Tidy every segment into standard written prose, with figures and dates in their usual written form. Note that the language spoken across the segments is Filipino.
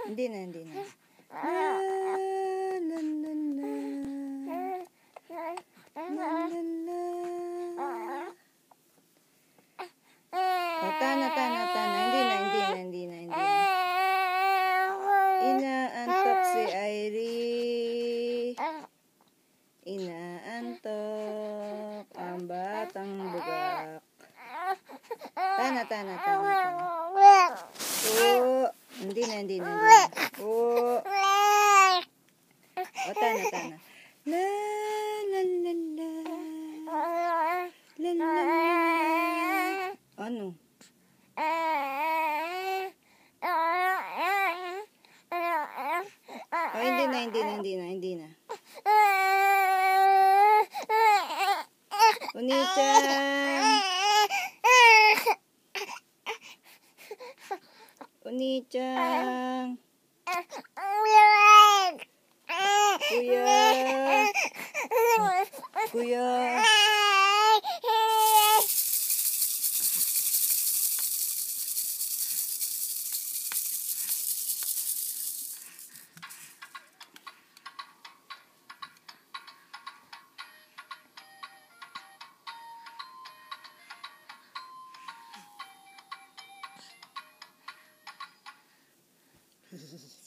Hindi na, hindi na. La, la, la, la. La, la, la. O, tana. Hindi na. Inaantok si Irie. Inaantok ang batang bugak. Tana. Oo. Hindi na. Oo. O, tana. La, la, la, la. La, la, la. Ano? Oh, hindi na. Oni-chan. Kuya.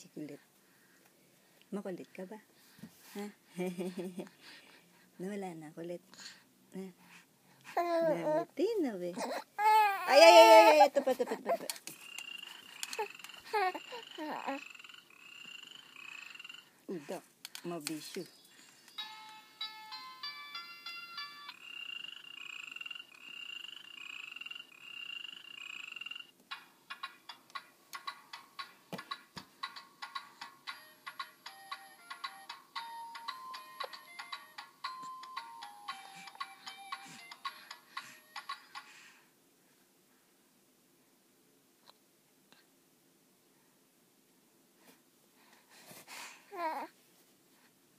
Si kulit. Makulit ka ba? Ha? Nawala na kulit. Ha? Nalitin na be. Ay. Tapat. Udak. Mabisyo.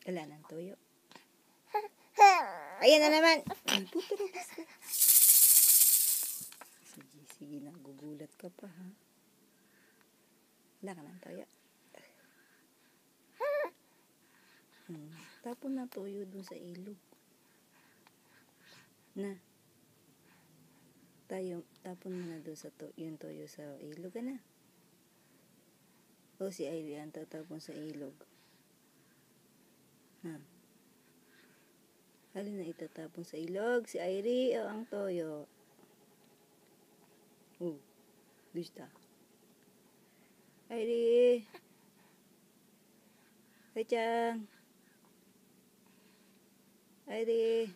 Wala ng tuyo. Ayan na naman. Puto robas ka. Sige na. Gugulat ka pa, ha? Wala ka ng tuyo. Tapon na tuyo dun sa ilog. Na. Tapon mo na dun sa yung tuyo sa ilog, na. O si Irie ang tatapon sa ilog. Halin na itatapon sa ilog. Si Irie o ang toyo. Gusta. Irie. Kacang. Irie.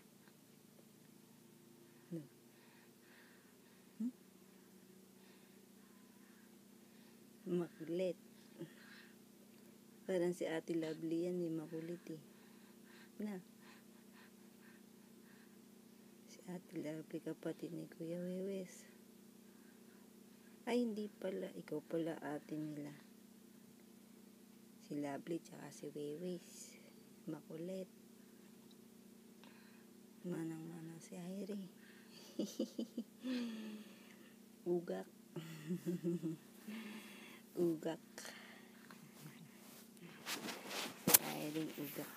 Makulit. Parang si Ate Lovely yan, makulit na. Si Ate Lovely, kapatid ni Kuya Wewes. Ay, hindi pala. Ikaw pala ate nila. Si Lovely tsaka si Wewes. Makulit. Manang-manang si Irie. Ugak. Ugak. Irie ugak.